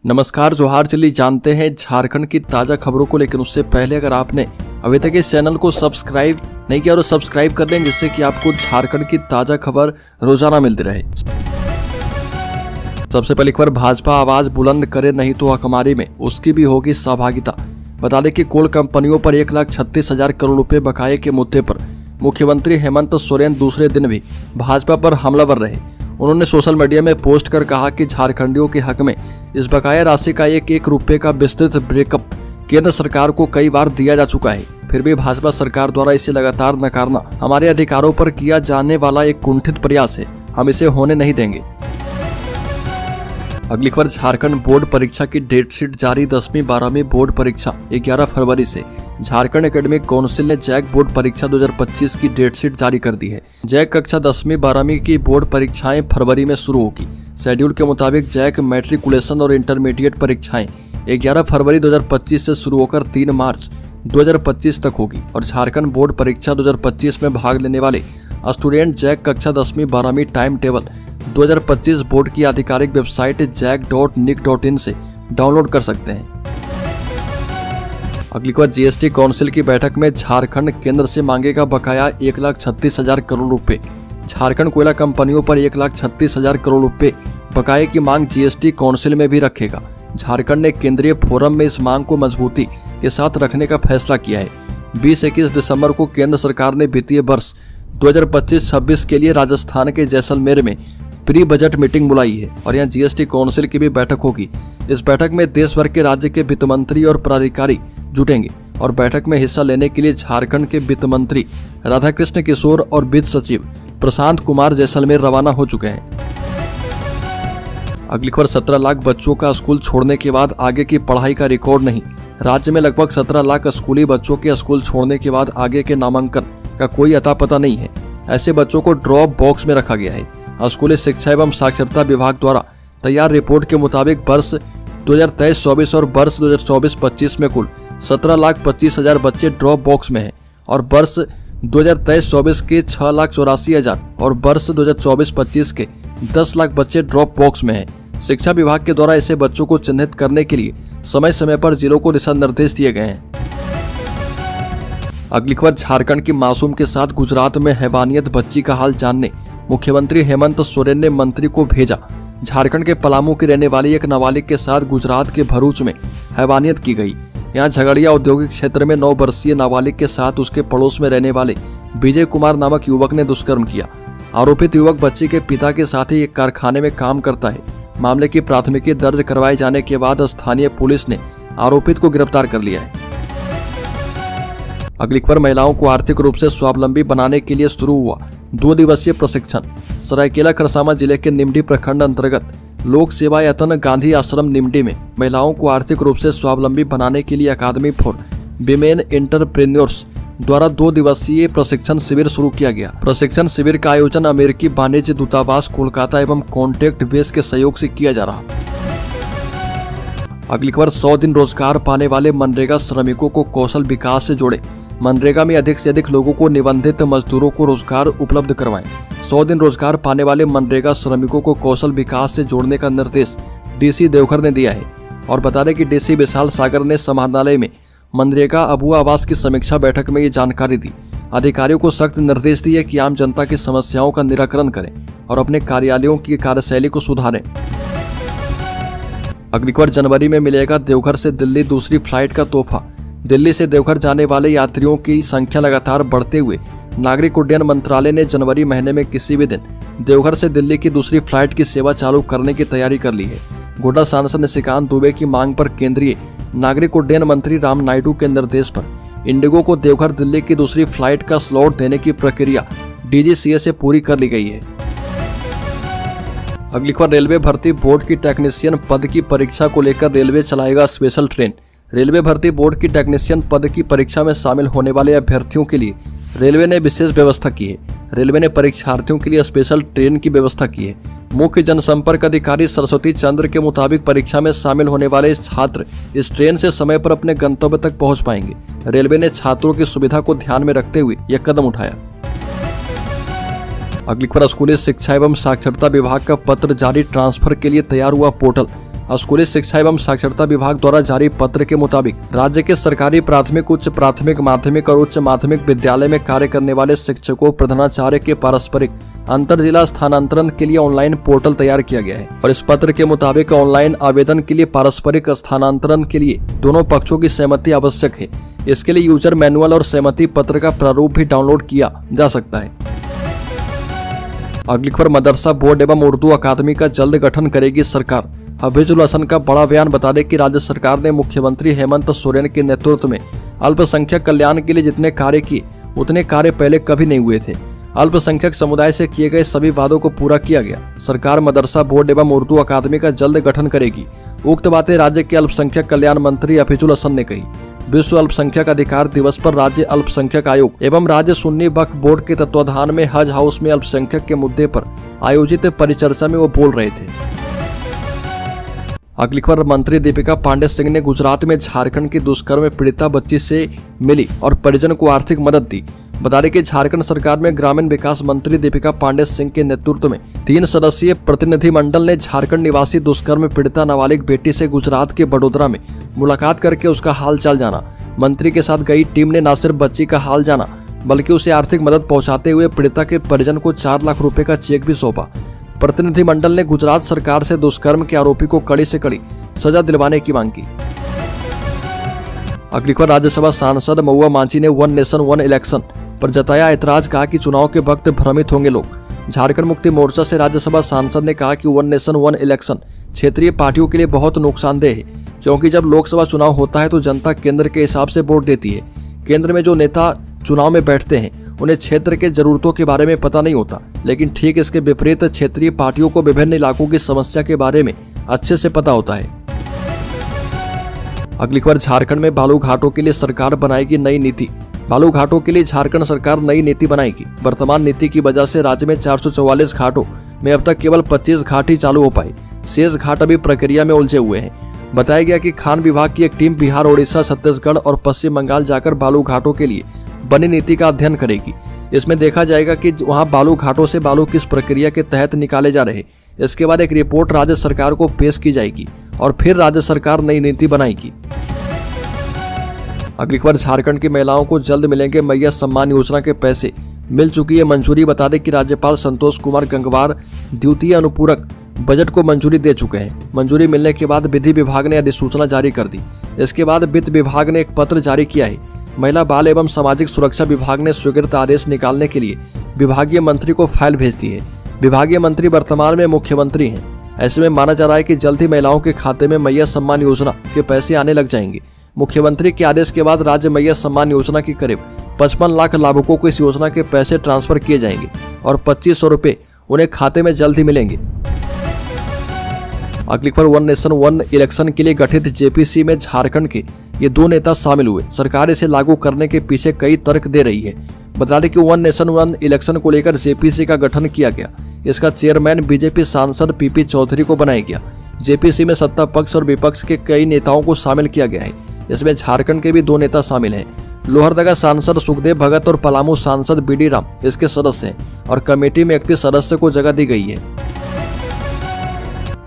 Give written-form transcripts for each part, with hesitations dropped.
नमस्कार, जोहार। चलिए जानते हैं झारखंड की ताज़ा खबरों को, लेकिन उससे पहले अगर आपने अभी तक इस चैनल को सब्सक्राइब नहीं किया तो सब्सक्राइब कर लें, जिससे कि आपको झारखंड की ताज़ा खबर रोजाना मिलती रहे। सबसे पहले खबर, भाजपा आवाज बुलंद करे नहीं तो हकमारी में उसकी भी होगी सहभागिता। बता दें कि कोल कंपनियों पर 1,36,000 करोड़ रुपए बकाये के मुद्दे पर मुख्यमंत्री हेमंत सोरेन दूसरे दिन भी भाजपा पर हमलावर रहे। उन्होंने सोशल मीडिया में पोस्ट कर कहा कि झारखंडियों के हक में इस बकाया राशि का एक रुपए का विस्तृत ब्रेकअप केंद्र सरकार को कई बार दिया जा चुका है, फिर भी भाजपा सरकार द्वारा इसे लगातार नकारना हमारे अधिकारों पर किया जाने वाला एक कुंठित प्रयास है। हम इसे होने नहीं देंगे। अगली खबर, झारखंड बोर्ड परीक्षा की डेट शीट जारी। 10वीं 12वीं बोर्ड परीक्षा 11 फरवरी से। झारखंड एकेडमिक काउंसिल ने जैक बोर्ड परीक्षा 2025 की डेट शीट जारी कर दी है। जैक कक्षा 10वीं 12वीं की बोर्ड परीक्षाएं फरवरी में शुरू होगी। शेड्यूल के मुताबिक जैक मैट्रिकुलेशन और इंटरमीडिएट परीक्षाएं 11 फरवरी 2025 से शुरू होकर 3 मार्च 2025 तक होगी और झारखंड बोर्ड परीक्षा 2025 में भाग लेने वाले स्टूडेंट जैक कक्षा 10वीं 12वीं टाइम टेबल 2025 बोर्ड की आधिकारिक वेबसाइट jack.nic.in से डाउनलोड कर सकते हैं। अगली बार, जीएसटी काउंसिल की बैठक में झारखंड केंद्र से मांगेगा बकाया 1,36,000 करोड़ रुपए। झारखंड कोयला कंपनियों पर 1,36,000 करोड़ रुपए बकाये की मांग जीएसटी काउंसिल में भी रखेगा। झारखंड ने केंद्रीय फोरम में इस मांग को मजबूती के साथ रखने का फैसला किया है। 20-21 दिसंबर को केंद्र सरकार ने वित्तीय वर्ष 2025-26 के लिए राजस्थान के जैसलमेर में प्री बजट मीटिंग बुलाई है और यहाँ जीएसटी काउंसिल की भी बैठक होगी। इस बैठक में देश भर के राज्य के वित्त मंत्री और पदाधिकारी जुटेंगे और बैठक में हिस्सा लेने के लिए झारखंड के वित्त मंत्री राधाकृष्ण किशोर और वित्त सचिव प्रशांत कुमार जैसलमेर रवाना हो चुके हैं। अगली खबर, 17 लाख बच्चों का स्कूल छोड़ने के बाद आगे की पढ़ाई का रिकॉर्ड नहीं। राज्य में लगभग 17 लाख स्कूली बच्चों के स्कूल छोड़ने के बाद आगे के नामांकन का कोई अता पता नहीं है। ऐसे बच्चों को ड्रॉप बॉक्स में रखा गया है। स्कूली शिक्षा एवं साक्षरता विभाग द्वारा तैयार रिपोर्ट के मुताबिक वर्ष 2023-24 और वर्ष 2024-25 में कुल 17,25,000 बच्चे ड्रॉप बॉक्स में हैं और वर्ष 2023-24 के 6,84,000 और वर्ष 2024-25 के 10 लाख बच्चे ड्रॉप बॉक्स में हैं। शिक्षा विभाग के द्वारा ऐसे बच्चों को चिन्हित करने के लिए समय समय पर जिलों को दिशा निर्देश दिए गए हैं। अगली खबर, झारखंड की मासूम के साथ गुजरात में हैवानियत बच्ची का हाल जानने मुख्यमंत्री हेमंत सोरेन ने मंत्री को भेजा। झारखंड के पलामू की रहने वाली एक नाबालिग के साथ गुजरात के भरूच में हैवानियत की गई। यहाँ झगड़िया औद्योगिक क्षेत्र में 9 वर्षीय नाबालिग के साथ उसके पड़ोस में रहने वाले विजय कुमार नामक युवक ने दुष्कर्म किया। आरोपित युवक बच्ची के पिता के साथ ही एक कारखाने में काम करता है। मामले की प्राथमिकी दर्ज करवाए जाने के बाद स्थानीय पुलिस ने आरोपित को गिरफ्तार कर लिया है। अगली खबर, महिलाओं को आर्थिक रूप से स्वावलंबी बनाने के लिए शुरू हुआ 2 दिवसीय प्रशिक्षण। सरायकेला खरसावां जिले के निमडी प्रखंड अंतर्गत लोक सेवा यत्न गांधी आश्रम निमडी में महिलाओं को आर्थिक रूप से स्वावलंबी बनाने के लिए अकादमी फॉर विमेन एंटरप्रेन्योर्स द्वारा 2 दिवसीय प्रशिक्षण शिविर शुरू किया गया। प्रशिक्षण शिविर का आयोजन अमेरिकी वाणिज्य दूतावास कोलकाता एवं कॉन्टेक्ट बेस के सहयोग से किया जा रहा। अगली खबर, 100 दिन रोजगार पाने वाले मनरेगा श्रमिकों को कौशल विकास से जोड़े। मनरेगा में अधिक से अधिक लोगों को निबंधित मजदूरों को रोजगार उपलब्ध करवाएं। 100 दिन रोजगार पाने वाले मनरेगा श्रमिकों को कौशल विकास से जोड़ने का निर्देश डीसी देवघर ने दिया है और बता दें कि डीसी विशाल सागर ने समाहरणालय में मनरेगा अबुआ आवास की समीक्षा बैठक में ये जानकारी दी। अधिकारियों को सख्त निर्देश दिए कि आम जनता की समस्याओं का निराकरण करें और अपने कार्यालयों की कार्यशैली को सुधारें। अगली बार, जनवरी में मिलेगा देवघर से दिल्ली दूसरी फ्लाइट का तोहफा। दिल्ली से देवघर जाने वाले यात्रियों की संख्या लगातार बढ़ते हुए नागरिक उड्डयन मंत्रालय ने जनवरी महीने में किसी भी दिन देवघर से दिल्ली की दूसरी फ्लाइट की सेवा चालू करने की तैयारी कर ली है। गोड्डा सांसद निशिकांत दुबे की मांग पर केंद्रीय नागरिक उड्डयन मंत्री राम नायडू के निर्देश पर इंडिगो को देवघर दिल्ली की दूसरी फ्लाइट का स्लॉट देने की प्रक्रिया डीजीसीए से पूरी कर ली गई है। अगली खबर, रेलवे भर्ती बोर्ड की टेक्नीशियन पद की परीक्षा को लेकर रेलवे चलाएगा स्पेशल ट्रेन। रेलवे भर्ती बोर्ड की टेक्नीशियन पद की परीक्षा में शामिल होने वाले अभ्यर्थियों के लिए रेलवे ने विशेष व्यवस्था की है। रेलवे ने परीक्षार्थियों के लिए स्पेशल ट्रेन की व्यवस्था की है। मुख्य जनसंपर्क अधिकारी सरस्वती चंद्र के मुताबिक परीक्षा में शामिल होने वाले छात्र इस ट्रेन से समय पर अपने गंतव्य तक पहुंच पाएंगे। रेलवे ने छात्रों की सुविधा को ध्यान में रखते हुए यह कदम उठाया। अगली खबर, स्कूली शिक्षा एवं साक्षरता विभाग का पत्र जारी, ट्रांसफर के लिए तैयार हुआ पोर्टल। स्कूली शिक्षा एवं साक्षरता विभाग द्वारा जारी पत्र के मुताबिक राज्य के सरकारी प्राथमिक, उच्च प्राथमिक, माध्यमिक और उच्च माध्यमिक विद्यालय में कार्य करने वाले शिक्षकों, प्रधानाचार्य के पारस्परिक अंतर जिला स्थानांतरण के लिए ऑनलाइन पोर्टल तैयार किया गया है और इस पत्र के मुताबिक ऑनलाइन आवेदन के लिए पारस्परिक स्थानांतरण के लिए दोनों पक्षों की सहमति आवश्यक है। इसके लिए यूजर मैनुअल और सहमति पत्र का प्रारूप भी डाउनलोड किया जा सकता है। अगली खबर, मदरसा बोर्ड एवं उर्दू अकादमी का जल्द गठन करेगी सरकार। हफीजुल हसन का बड़ा बयान। बता दें कि राज्य सरकार ने मुख्यमंत्री हेमंत सोरेन के नेतृत्व में अल्पसंख्यक कल्याण के लिए जितने कार्य किए उतने कार्य पहले कभी नहीं हुए थे। अल्पसंख्यक समुदाय से किए गए सभी वादों को पूरा किया गया। सरकार मदरसा बोर्ड एवं उर्दू अकादमी का जल्द गठन करेगी। उक्त बातें राज्य के अल्पसंख्यक कल्याण मंत्री हफीजुल हसन ने कही। विश्व अल्पसंख्यक अधिकार दिवस पर राज्य अल्पसंख्यक आयोग एवं राज्य सुन्नी वक्फ बोर्ड के तत्वाधान में हज हाउस में अल्पसंख्यक के मुद्दे पर आयोजित परिचर्चा में वो बोल रहे थे। अगली खबर, मंत्री दीपिका पांडे सिंह ने गुजरात में झारखंड की दुष्कर्म पीड़िता बच्ची से मिली और परिजन को आर्थिक मदद दी। बता दें कि झारखंड सरकार में ग्रामीण विकास मंत्री दीपिका पांडे सिंह के नेतृत्व में 3 सदस्यीय प्रतिनिधिमंडल ने झारखंड निवासी दुष्कर्म पीड़िता नाबालिग बेटी से गुजरात के बड़ोदरा में मुलाकात करके उसका हाल चाल जाना। मंत्री के साथ गई टीम ने न सिर्फ बच्ची का हाल जाना बल्कि उसे आर्थिक मदद पहुंचाते हुए पीड़िता के परिजन को 4 लाख रुपए का चेक भी सौंपा। प्रतिनिधिमंडल ने गुजरात सरकार से दुष्कर्म के आरोपी को कड़ी से कड़ी सजा दिलवाने की मांग की। अगली खबर, राज्यसभा सांसद महुआ मांझी ने वन नेशन वन इलेक्शन पर जताया ऐतराज। कहा कि चुनाव के वक्त भ्रमित होंगे लोग। झारखंड मुक्ति मोर्चा से राज्यसभा सांसद ने कहा कि वन नेशन वन इलेक्शन क्षेत्रीय पार्टियों के लिए बहुत नुकसानदेह है, क्योंकि जब लोकसभा चुनाव होता है तो जनता केंद्र के हिसाब से वोट देती है। केंद्र में जो नेता चुनाव में बैठते हैं उन्हें क्षेत्र के जरूरतों के बारे में पता नहीं होता, लेकिन ठीक इसके विपरीत क्षेत्रीय पार्टियों को विभिन्न इलाकों की समस्या के बारे में अच्छे से पता होता है। अगली खबर, झारखंड में बालू घाटों के लिए सरकार बनाएगी नई नीति। बालू घाटों के लिए झारखंड सरकार नई नीति बनाएगी। वर्तमान नीति की वजह से राज्य में 444 घाटों में अब तक केवल 25 घाट ही चालू हो पाए। शेष घाट अभी प्रक्रिया में उलझे हुए हैं। बताया गया कि खान विभाग की एक टीम बिहार, उड़ीसा, छत्तीसगढ़ और पश्चिम बंगाल जाकर बालू घाटों के लिए बनी नीति का अध्ययन करेगी। इसमें देखा जाएगा कि वहां बालू घाटों से बालू किस प्रक्रिया के तहत निकाले जा रहे। इसके बाद एक रिपोर्ट राज्य सरकार को पेश की जाएगी और फिर राज्य सरकार नई नीति बनाएगी। अगली खबर, झारखंड की महिलाओं को जल्द मिलेंगे मैया सम्मान योजना के पैसे। मिल चुकी है मंजूरी। बता दें कि राज्यपाल संतोष कुमार गंगवार द्वितीय अनुपूरक बजट को मंजूरी दे चुके हैं। मंजूरी मिलने के बाद विधि विभाग ने अधिसूचना जारी कर दी। इसके बाद वित्त विभाग ने एक पत्र जारी किया है। महिला बाल एवं सामाजिक सुरक्षा विभाग ने स्वीकृत आदेश निकालने के लिए विभागीय मंत्री को फाइल भेज दी है। विभागीय मंत्री वर्तमान में मुख्यमंत्री हैं। ऐसे में माना जा रहा है कि जल्द ही महिलाओं के खाते में मैया सम्मान योजना के पैसे आने लग जाएंगे। मुख्यमंत्री के आदेश के बाद राज्य मैया सम्मान योजना की करीब 55 लाख लाभुकों को इस योजना के पैसे ट्रांसफर किए जाएंगे और 2500 रुपए उन्हें खाते में जल्द ही मिलेंगे। अगली खबर, वन नेशन वन इलेक्शन के लिए गठित जेपीसी में झारखंड के ये 2 नेता शामिल हुए। सरकार इसे लागू करने के पीछे कई तर्क दे रही है। बता दें कि वन नेशन वन इलेक्शन को लेकर जेपीसी का गठन किया गया। इसका चेयरमैन बीजेपी सांसद पीपी चौधरी को बनाया गया। जेपीसी में सत्ता पक्ष और विपक्ष के कई नेताओं को शामिल किया गया है। इसमें झारखंड के भी 2 नेता शामिल हैं। लोहरदगा सांसद सुखदेव भगत और पलामू सांसद बीडी राम इसके सदस्य हैं और कमेटी में 31 सदस्य को जगह दी गई है।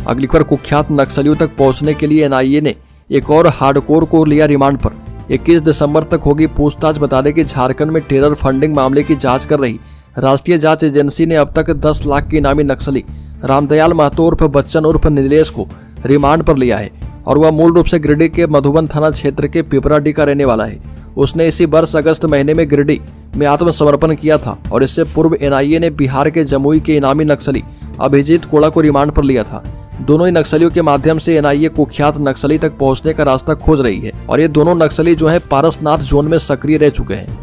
अगली खबर, कुख्यात नक्सलियों तक पहुंचने के लिए एनआईए ने एक और हार्डकोर को लिया रिमांड पर। 21 दिसंबर तक होगी पूछताछ। बता दें कि झारखंड में टेरर फंडिंग मामले की जांच कर रही राष्ट्रीय जांच एजेंसी ने अब तक 10 लाख के इनामी नक्सली रामदयाल महतो उर्फ बच्चन उर्फ नीलेश को रिमांड पर लिया है और वह मूल रूप से गिरिडीह के मधुबन थाना क्षेत्र के पिपराडीह का रहने वाला है। उसने इसी वर्ष अगस्त महीने में गिरिडीह में आत्मसमर्पण किया था और इससे पूर्व एनआईए ने बिहार के जमुई के इनामी नक्सली अभिजीत कोड़ा को रिमांड पर लिया था। दोनों ही नक्सलियों के माध्यम से एनआईए कुख्यात नक्सली तक पहुंचने का रास्ता खोज रही है और ये दोनों नक्सली जो है पारसनाथ जोन में सक्रिय रह चुके हैं।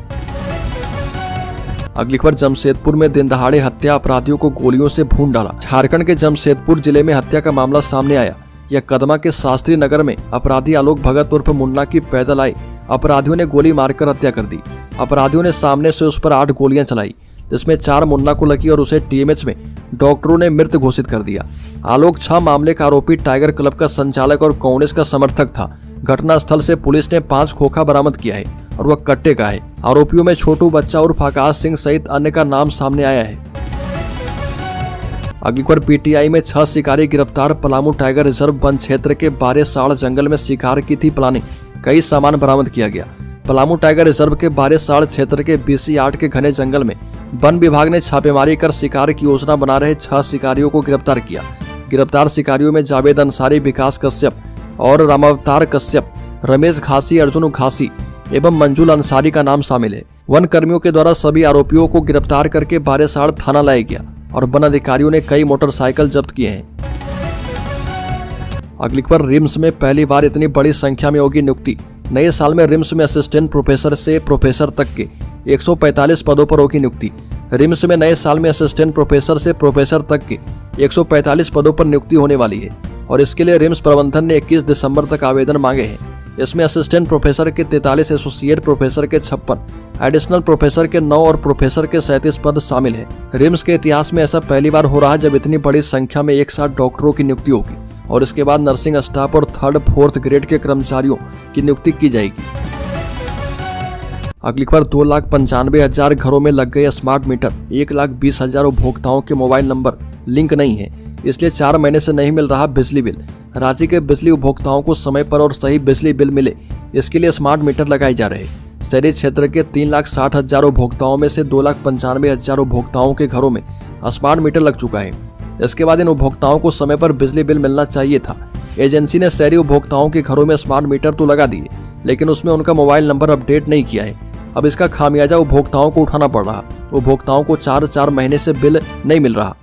अगली खबर, जमशेदपुर में दिन दहाड़े हत्या, अपराधियों को गोलियों से भून डाला। झारखंड के जमशेदपुर जिले में हत्या का मामला सामने आया। यह कदमा के शास्त्री नगर में अपराधी आलोक भगत उर्फ मुन्ना की पैदल आए अपराधियों ने गोली मारकर हत्या कर दी। अपराधियों ने सामने से उस पर 8 गोलियां चलाई, जिसमें 4 मुन्ना को लगी और उसे टीएमएच में डॉक्टरों ने मृत घोषित कर दिया। आलोक 6 मामले का आरोपी टाइगर क्लब का संचालक और कांग्रेस का समर्थक था। घटनास्थल से पुलिस ने 5 खोखा बरामद किया है और वह कट्टे का है। आरोपियों में छोटू बच्चा उर्फ आकाश सिंह सहित अन्य का नाम सामने आया है। अगली खबर पीटीआई में 6 शिकारी गिरफ्तार। पलामू टाइगर रिजर्व वन क्षेत्र के बारेसाड़ जंगल में शिकार की थी प्लानिंग, कई सामान बरामद किया गया। पलामू टाइगर रिजर्व के बारेसाड़ क्षेत्र के BC8 के घने जंगल में वन विभाग ने छापेमारी कर शिकार की योजना बना रहे 6 शिकारियों को गिरफ्तार किया। गिरफ्तार शिकारियों में जावेद अंसारी, विकास कश्यप और रामावतार कश्यप, रमेश घासी, अर्जुन घासी एवं मंजुल अंसारी का नाम शामिल है। वन कर्मियों के द्वारा सभी आरोपियों को गिरफ्तार करके बारेसाड़ थाना लाया गया और वन अधिकारियों ने कई मोटरसाइकिल जब्त किए हैं। अगली खबर, रिम्स में पहली बार इतनी बड़ी संख्या में होगी नियुक्ति। नए साल में रिम्स में असिस्टेंट प्रोफेसर से प्रोफेसर तक के 145 पदों पर होगी नियुक्ति। रिम्स में नए साल में असिस्टेंट प्रोफेसर से प्रोफेसर तक के 145 पदों पर नियुक्ति होने वाली है और इसके लिए रिम्स प्रबंधन ने 21 दिसंबर तक आवेदन मांगे हैं। इसमें असिस्टेंट प्रोफेसर के 43, एसोसिएट प्रोफेसर के 56, एडिशनल प्रोफेसर के 9 और प्रोफेसर के 37 पद शामिल हैं। रिम्स के इतिहास में ऐसा पहली बार हो रहा है जब इतनी बड़ी संख्या में एक साथ डॉक्टरों की नियुक्ति होगी और इसके बाद नर्सिंग स्टाफ और 3rd, 4th ग्रेड के कर्मचारियों की नियुक्ति की जाएगी। अगली खबर, 2,95,000 घरों में लग गए स्मार्ट मीटर। 1,20,000 उपभोक्ताओं के मोबाइल नंबर लिंक नहीं है, इसलिए 4 महीने से नहीं मिल रहा बिजली बिल। राज्य के बिजली उपभोक्ताओं को समय पर और सही बिजली बिल मिले, इसके लिए स्मार्ट मीटर लगाए जा रहे हैं। शहरी क्षेत्र के 3,60,000 उपभोक्ताओं में से 2,95,000 उपभोक्ताओं के घरों में स्मार्ट मीटर लग चुका है। इसके बाद इन उपभोक्ताओं को समय पर बिजली बिल मिलना चाहिए था। एजेंसी ने शहरी उपभोक्ताओं के घरों में स्मार्ट मीटर तो लगा दिए, लेकिन उसमें उनका मोबाइल नंबर अपडेट नहीं किया है। अब इसका खामियाजा उपभोक्ताओं को उठाना पड़ रहा। उपभोक्ताओं को 4 महीने से बिल नहीं मिल रहा।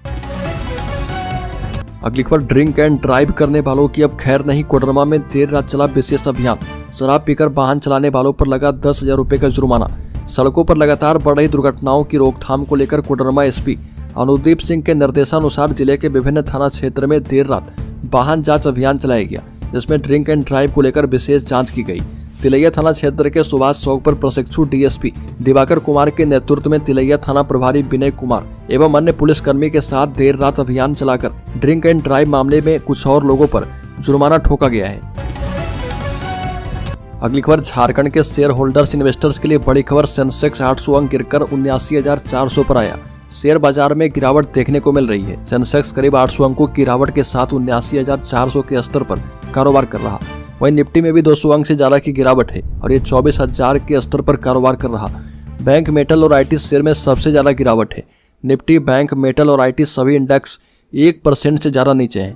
अगली खबर, ड्रिंक एंड ड्राइव करने वालों की अब खैर नहीं। कोडरमा में देर रात चला विशेष अभियान। शराब पीकर वाहन चलाने वालों पर लगा 10,000 रुपए का जुर्माना। सड़कों पर लगातार बढ़ रही दुर्घटनाओं की रोकथाम को लेकर कोडरमा SP अनुदीप सिंह के निर्देशानुसार जिले के विभिन्न थाना क्षेत्र में देर रात वाहन जांच अभियान चलाया गया, जिसमें ड्रिंक एंड ड्राइव को लेकर विशेष जांच की गई। तिलैया थाना क्षेत्र के सुभाष चौक पर प्रशिक्षु DSP दिवाकर कुमार के नेतृत्व में तिलैया थाना प्रभारी विनय कुमार एवं अन्य पुलिसकर्मी के साथ देर रात अभियान चलाकर ड्रिंक एंड ड्राइव मामले में कुछ और लोगों पर जुर्माना ठोका गया है। अगली खबर, झारखंड के शेयर होल्डर्स इन्वेस्टर्स के लिए बड़ी खबर। सेंसेक्स 800 अंक गिरकर 79,400 पर आया। शेयर बाजार में गिरावट देखने को मिल रही है। सेंसेक्स करीब 800 अंकों की गिरावट के साथ 79,400 के स्तर पर कारोबार कर रहा। वहीं निफ्टी में भी 200 अंक से ज्यादा की गिरावट है और ये 24,000 के स्तर पर कारोबार कर रहा। बैंक, मेटल और IT शेयर में सबसे ज्यादा गिरावट है। निफ्टी, बैंक, मेटल और IT सभी इंडेक्स 1% से ज्यादा नीचे हैं।